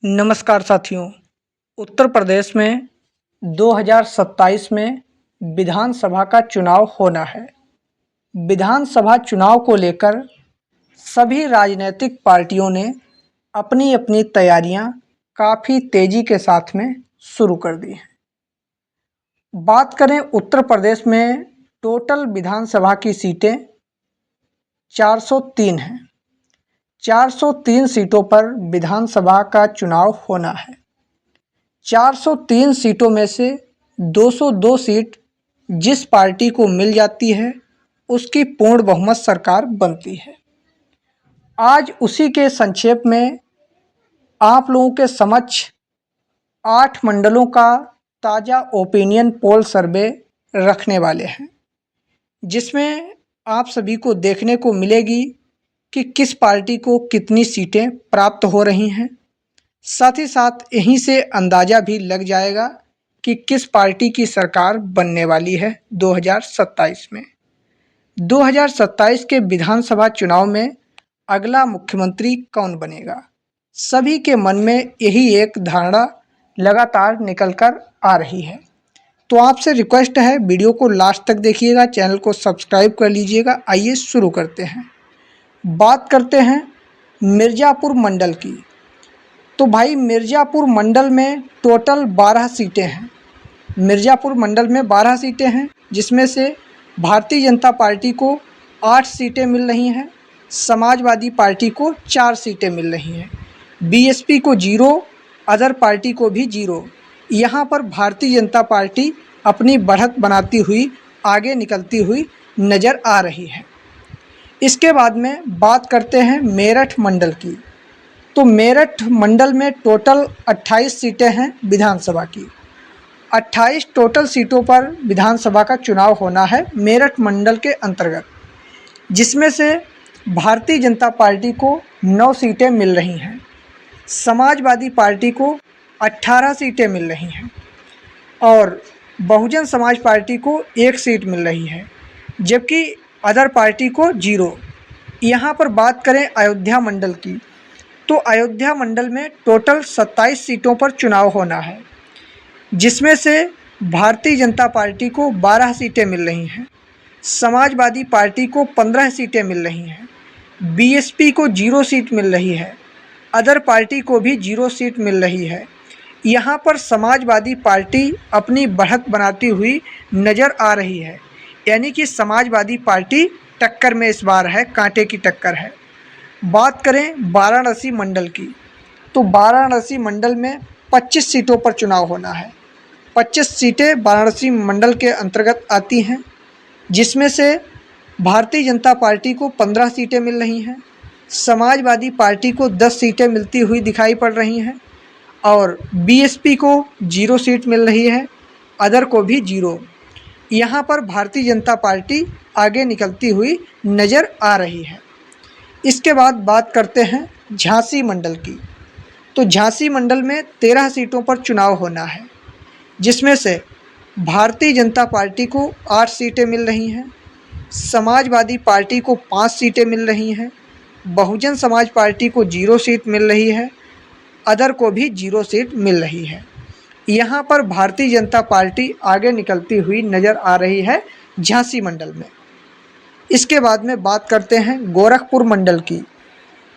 नमस्कार साथियों। उत्तर प्रदेश में 2027 में विधानसभा का चुनाव होना है। विधानसभा चुनाव को लेकर सभी राजनीतिक पार्टियों ने अपनी अपनी तैयारियां काफ़ी तेज़ी के साथ में शुरू कर दी हैं। बात करें उत्तर प्रदेश में टोटल विधानसभा की सीटें 403 हैं। 403 सीटों पर विधानसभा का चुनाव होना है। 403 सीटों में से 202 सीट जिस पार्टी को मिल जाती है उसकी पूर्ण बहुमत सरकार बनती है। आज उसी के संक्षेप में आप लोगों के समक्ष 8 मंडलों का ताज़ा ओपिनियन पोल सर्वे रखने वाले हैं, जिसमें आप सभी को देखने को मिलेगी कि किस पार्टी को कितनी सीटें प्राप्त हो रही हैं। साथ ही साथ यहीं से अंदाज़ा भी लग जाएगा कि किस पार्टी की सरकार बनने वाली है 2027 में। 2027 के विधानसभा चुनाव में अगला मुख्यमंत्री कौन बनेगा, सभी के मन में यही एक धारणा लगातार निकल कर आ रही है। तो आपसे रिक्वेस्ट है, वीडियो को लास्ट तक देखिएगा, चैनल को सब्सक्राइब कर लीजिएगा। आइए शुरू करते हैं। बात करते हैं मिर्ज़ापुर मंडल की। तो भाई मिर्ज़ापुर मंडल में टोटल 12 सीटें हैं। मिर्ज़ापुर मंडल में 12 सीटें हैं, जिसमें से भारतीय जनता पार्टी को 8 सीटें मिल रही हैं, समाजवादी पार्टी को 4 सीटें मिल रही हैं, बीएसपी को 0, अदर पार्टी को भी 0। यहाँ पर भारतीय जनता पार्टी अपनी बढ़त बनाती हुई आगे निकलती हुई नज़र आ रही है। इसके बाद में बात करते हैं मेरठ मंडल की। तो मेरठ मंडल में टोटल 28 सीटें हैं विधानसभा की। 28 टोटल सीटों पर विधानसभा का चुनाव होना है मेरठ मंडल के अंतर्गत, जिसमें से भारतीय जनता पार्टी को 9 सीटें मिल रही हैं, समाजवादी पार्टी को 18 सीटें मिल रही हैं और बहुजन समाज पार्टी को 1 सीट मिल रही है, जबकि अदर पार्टी को 0। यहाँ पर बात करें अयोध्या मंडल की, तो अयोध्या मंडल में टोटल 27 सीटों पर चुनाव होना है, जिसमें से भारतीय जनता पार्टी को 12 सीटें मिल रही हैं, समाजवादी पार्टी को 15 सीटें मिल रही हैं, बीएसपी को 0 सीट मिल रही है, अदर पार्टी को भी 0 सीट मिल रही है। यहाँ पर समाजवादी पार्टी अपनी बढ़त बनाती हुई नज़र आ रही है, यानी कि समाजवादी पार्टी टक्कर में इस बार है, कांटे की टक्कर है। बात करें वाराणसी मंडल की, तो वाराणसी मंडल में 25 सीटों पर चुनाव होना है। 25 सीटें वाराणसी मंडल के अंतर्गत आती हैं, जिसमें से भारतीय जनता पार्टी को 15 सीटें मिल रही हैं, समाजवादी पार्टी को 10 सीटें मिलती हुई दिखाई पड़ रही हैं और बीएसपी को 0 सीट मिल रही है, अदर को भी 0। यहाँ पर भारतीय जनता पार्टी आगे निकलती हुई नज़र आ रही है। इसके बाद बात करते हैं झांसी मंडल की। तो झांसी मंडल में 13 सीटों पर चुनाव होना है, जिसमें से भारतीय जनता पार्टी को 8 सीटें मिल रही हैं, समाजवादी पार्टी को 5 सीटें मिल रही हैं, बहुजन समाज पार्टी को 0 सीट मिल रही है, अदर को भी 0 सीट मिल रही है। यहाँ पर भारतीय जनता पार्टी आगे निकलती हुई नज़र आ रही है झांसी मंडल में। इसके बाद में बात करते हैं गोरखपुर मंडल की।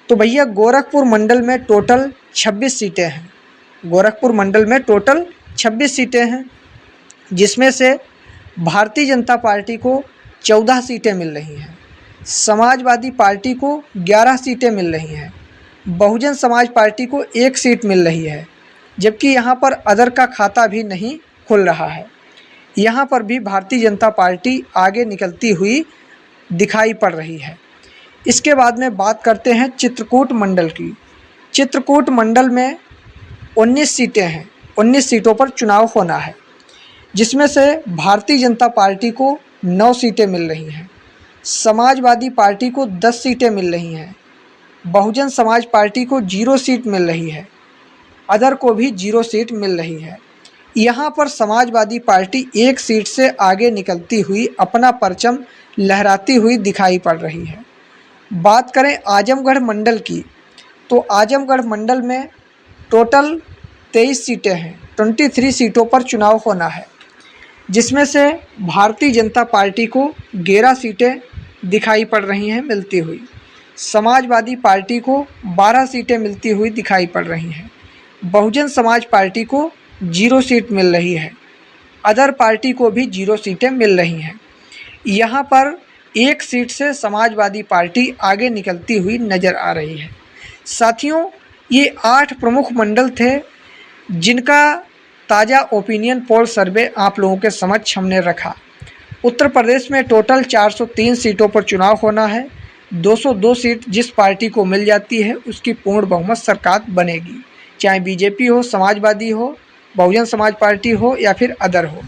तो भैया गोरखपुर मंडल में टोटल 26 सीटें हैं। गोरखपुर मंडल में टोटल 26 सीटें हैं, जिसमें से भारतीय जनता पार्टी को 14 सीटें मिल रही हैं, समाजवादी पार्टी को 11 सीटें मिल रही हैं, बहुजन समाज पार्टी को 1 सीट मिल रही है, जबकि यहाँ पर अदर का खाता भी नहीं खुल रहा है। यहाँ पर भी भारतीय जनता पार्टी आगे निकलती हुई दिखाई पड़ रही है। इसके बाद में बात करते हैं चित्रकूट मंडल की। चित्रकूट मंडल में 19 सीटें हैं, 19 सीटों पर चुनाव होना है, जिसमें से भारतीय जनता पार्टी को 9 सीटें मिल रही हैं, समाजवादी पार्टी को 10 सीटें मिल रही हैं, बहुजन समाज पार्टी को 0 सीट मिल रही है, अदर को भी 0 सीट मिल रही है। यहाँ पर समाजवादी पार्टी 1 सीट से आगे निकलती हुई अपना परचम लहराती हुई दिखाई पड़ रही है। बात करें आजमगढ़ मंडल की, तो आजमगढ़ मंडल में टोटल 23 सीटें हैं। 23 सीटों पर चुनाव होना है, जिसमें से भारतीय जनता पार्टी को 11 सीटें दिखाई पड़ रही हैं मिलती हुई। समाजवादी पार्टी को 12 सीटें मिलती हुई दिखाई पड़ रही हैं। बहुजन समाज पार्टी को 0 सीट मिल रही है। अदर पार्टी को भी 0 सीटें मिल रही हैं। यहाँ पर 1 सीट से समाजवादी पार्टी आगे निकलती हुई नज़र आ रही है। साथियों, ये 8 प्रमुख मंडल थे जिनका ताज़ा ओपिनियन पोल सर्वे आप लोगों के समक्ष हमने रखा। उत्तर प्रदेश में टोटल 403 सीटों पर चुनाव होना है। 202 सीट जिस पार्टी को मिल जाती है उसकी पूर्ण बहुमत सरकार बनेगी, चाहे बीजेपी हो, समाजवादी हो, बहुजन समाज पार्टी हो या फिर अदर हो।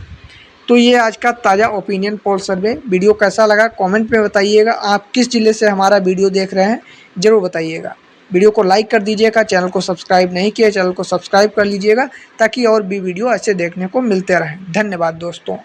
तो ये आज का ताज़ा ओपिनियन पोल सर्वे। वीडियो कैसा लगा कमेंट में बताइएगा। आप किस ज़िले से हमारा वीडियो देख रहे हैं ज़रूर बताइएगा। वीडियो को लाइक कर दीजिएगा। चैनल को सब्सक्राइब नहीं किया, चैनल को सब्सक्राइब कर लीजिएगा ताकि और भी वीडियो ऐसे देखने को मिलते रहें। धन्यवाद दोस्तों।